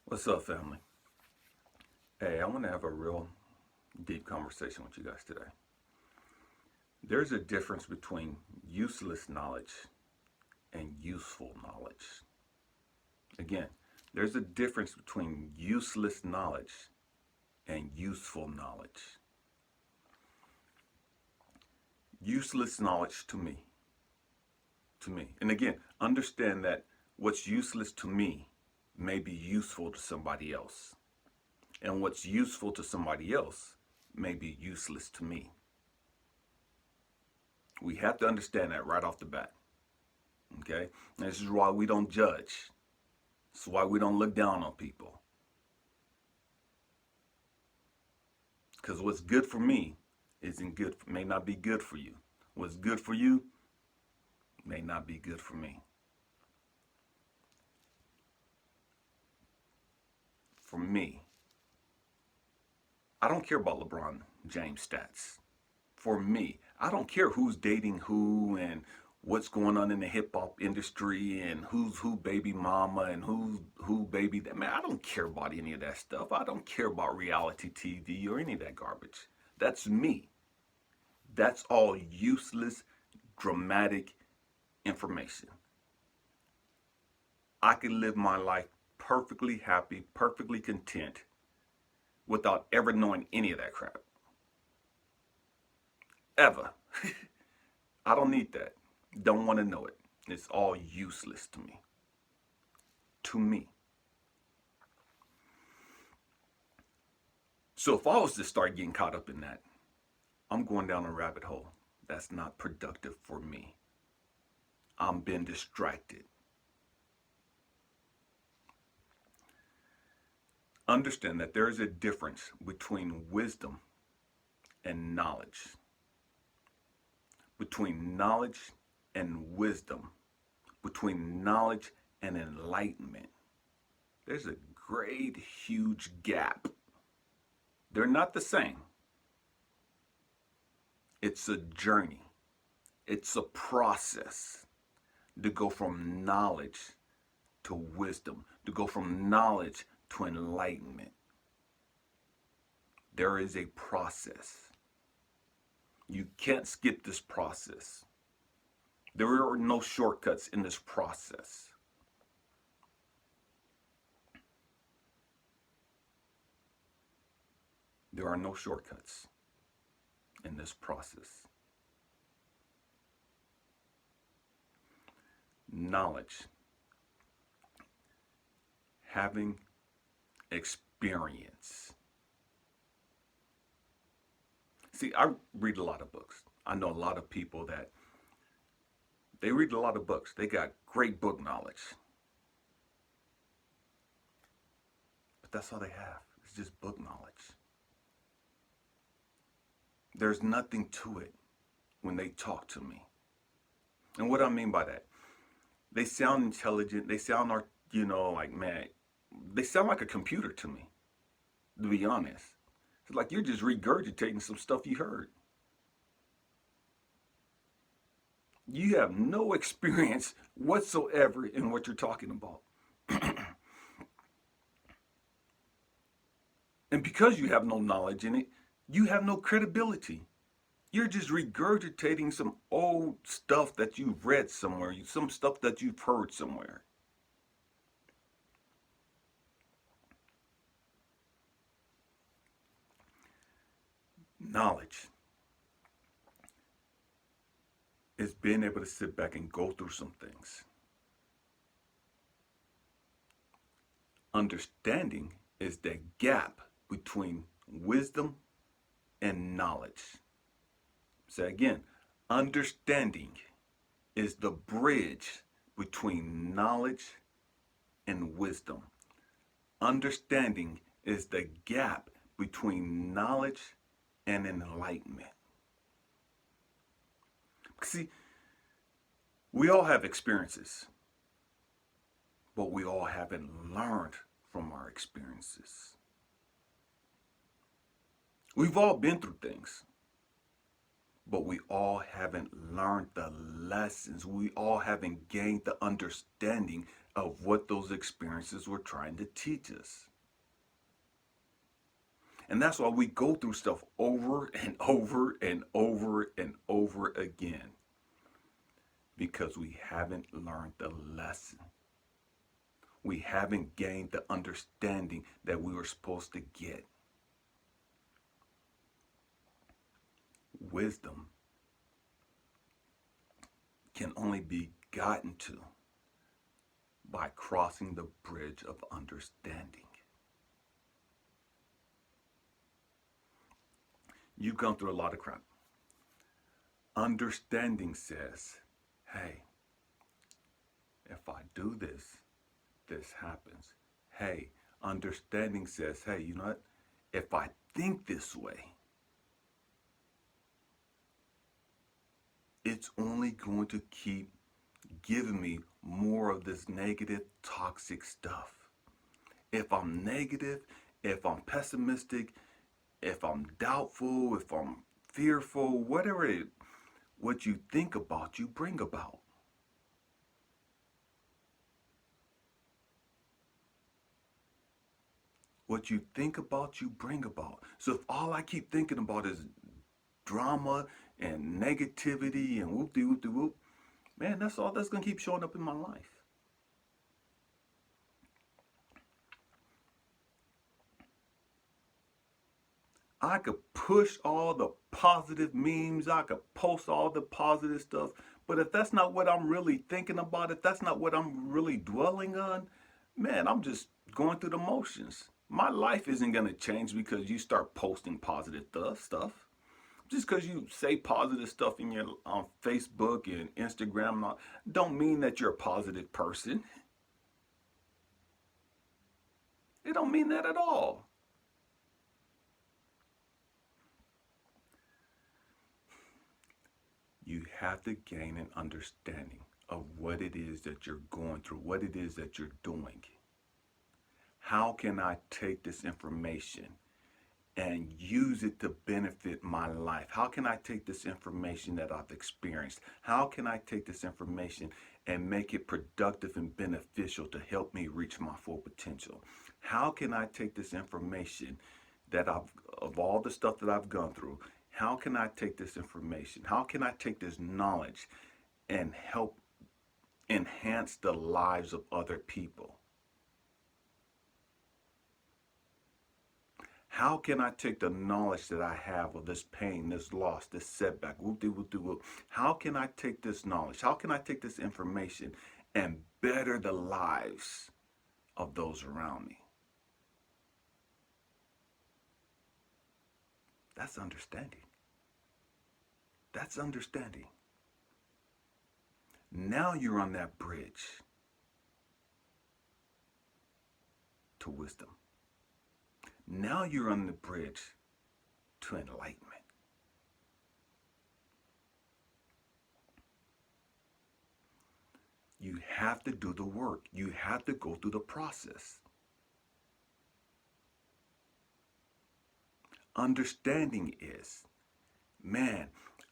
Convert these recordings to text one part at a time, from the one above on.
What's up, family? Hey, I want to have a real deep conversation with you guys today. There's a difference between useless knowledge and useful knowledge. Again, there's a difference between useless knowledge and useful knowledge. Useless knowledge to me. And again, understand that what's useless to me may be useful to somebody else. And what's useful to somebody else may be useless to me. We have to understand that right off the bat. Okay? And this is why we don't judge. This is why we don't look down on people. Because what's good for me may not be good for you. What's good for you may not be good for me. For me, I don't care about LeBron James stats. For me, I don't care who's dating who and what's going on in the hip hop industry and who's who baby mama and who's who baby that. Man, I don't care about any of that stuff. I don't care about reality TV or any of that garbage. That's me. That's all useless, dramatic information. I can live my life perfectly happy, perfectly content without ever knowing any of that crap. Ever. I don't need that. Don't want to know it. It's all useless to me. To me. So if I was to start getting caught up in that, I'm going down a rabbit hole. That's not productive for me. I'm being distracted. Understand that there is a difference between wisdom and knowledge. Between knowledge and wisdom. Between knowledge and enlightenment. There's a great, huge gap. They're not the same. It's a journey. It's a process to go from knowledge to wisdom, to go from knowledge to enlightenment. There is a process. You can't skip this process. There are no shortcuts in this process. There are no shortcuts in this process. Knowledge, having experience. See, I read a lot of books. I know a lot of people that they read a lot of books. They got great book knowledge. But that's all they have. It's just book knowledge. There's nothing to it when they talk to me. And what I mean by that, they sound intelligent. They sound, like, man, they sound like a computer to me, to be honest. It's like you're just regurgitating some stuff you heard. You have no experience whatsoever in what you're talking about. And because you have no knowledge in it, you have no credibility. You're just regurgitating some old stuff that you've read somewhere, some stuff that you've heard somewhere. Knowledge is being able to sit back and go through some things. Understanding is the gap between wisdom and knowledge. Say again, understanding is the bridge between knowledge and wisdom. Understanding is the gap between knowledge and enlightenment. See, we all have experiences, but we all haven't learned from our experiences. We've all been through things, but we all haven't learned the lessons. We all haven't gained the understanding of what those experiences were trying to teach us. And that's why we go through stuff over and over and over and over again, because we haven't learned the lesson. We haven't gained the understanding that we were supposed to get. Wisdom can only be gotten to by crossing the bridge of understanding. You've gone through a lot of crap. Understanding says, hey, if I do this, this happens. Hey, understanding says, hey, you know what? If I think this way, it's only going to keep giving me more of this negative, toxic stuff. If I'm negative, if I'm pessimistic, if I'm doubtful, if I'm fearful, whatever it is, what you think about, you bring about. What you think about, you bring about. So if all I keep thinking about is drama and negativity and whoop-de-whoop-de-whoop, man, that's all that's going to keep showing up in my life. I could push all the positive memes, I could post all the positive stuff, but if that's not what I'm really thinking about, if that's not what I'm really dwelling on, man, I'm just going through the motions. My life isn't going to change because you start posting positive stuff. Just because you say positive stuff in your on Facebook and Instagram, don't mean that you're a positive person. It don't mean that at all. You have to gain an understanding of what it is that you're going through, what it is that you're doing. How can I take this information and use it to benefit my life? How can I take this information that I've experienced? How can I take this information and make it productive and beneficial to help me reach my full potential? How can I take this information that of all the stuff that I've gone through, how can I take this information? How can I take this knowledge and help enhance the lives of other people? How can I take the knowledge that I have of this pain, this loss, this setback, whoop-de-whoop-de-whoop? How can I take this knowledge? How can I take this information and better the lives of those around me? That's understanding. That's understanding. Now you're on that bridge to wisdom. Now you're on the bridge to enlightenment. You have to do the work. You have to go through the process. Understanding is, man,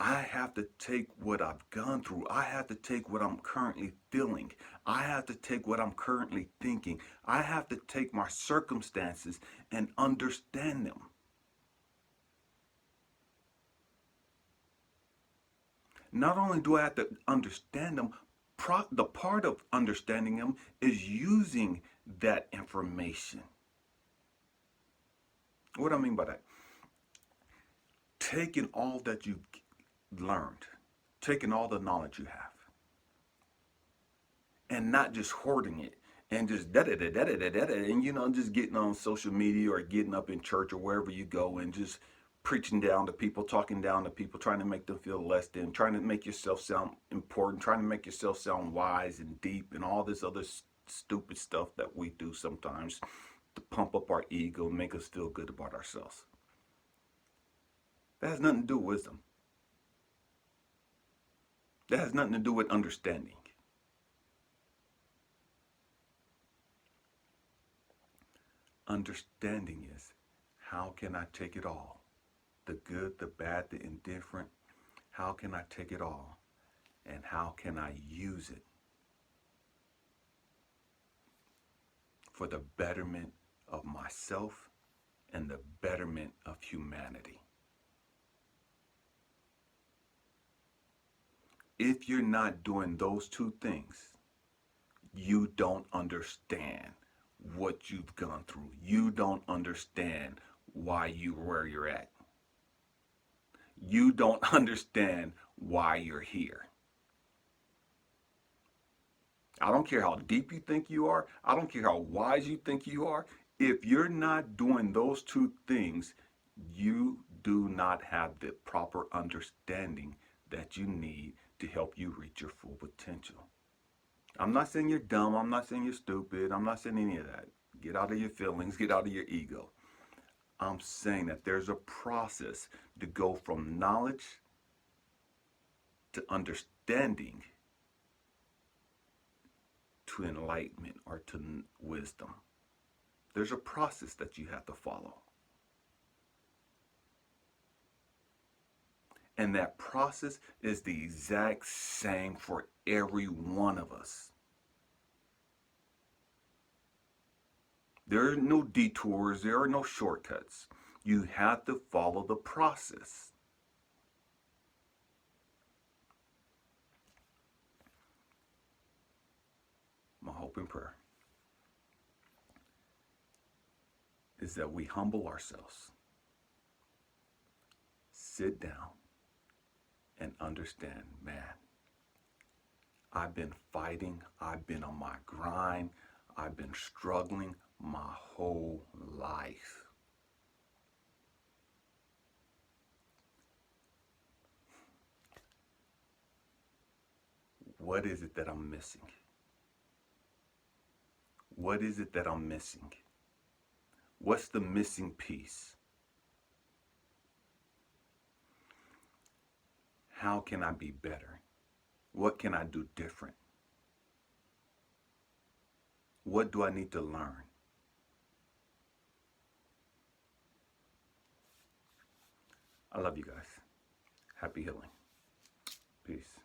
I have to take what I've gone through. I have to take what I'm currently feeling. I have to take what I'm currently thinking. I have to take my circumstances and understand them. Not only do I have to understand them, the part of understanding them is using that information. What do I mean by that? Taking all that you've learned, taking all the knowledge you have, and not just hoarding it and just and just getting on social media or getting up in church or wherever you go and just preaching down to people, talking down to people, trying to make them feel less than, trying to make yourself sound important, trying to make yourself sound wise and deep, and all this other stupid stuff that we do sometimes to pump up our ego and make us feel good about ourselves. That has nothing to do with wisdom. That has nothing to do with understanding. Understanding is, how can I take it all? The good, the bad, the indifferent. How can I take it all? And how can I use it for the betterment of myself and the betterment of humanity. If you're not doing those two things, you don't understand what you've gone through. You don't understand why you're where you're at. You don't understand why you're here. I don't care how deep you think you are. I don't care how wise you think you are. If you're not doing those two things, you do not have the proper understanding that you need to help you reach your full potential. I'm not saying you're dumb. I'm not saying you're stupid. I'm not saying any of that. Get out of your feelings. Get out of your ego. I'm saying that there's a process to go from knowledge to understanding to enlightenment or to wisdom. There's a process that you have to follow. And that process is the exact same for every one of us. There are no detours, there are no shortcuts. You have to follow the process. My hope and prayer is that we humble ourselves, sit down, and understand, man, I've been fighting, I've been on my grind, I've been struggling my whole life. What is it that I'm missing? What is it that I'm missing? What's the missing piece? How can I be better? What can I do different? What do I need to learn? I love you guys. Happy healing. Peace.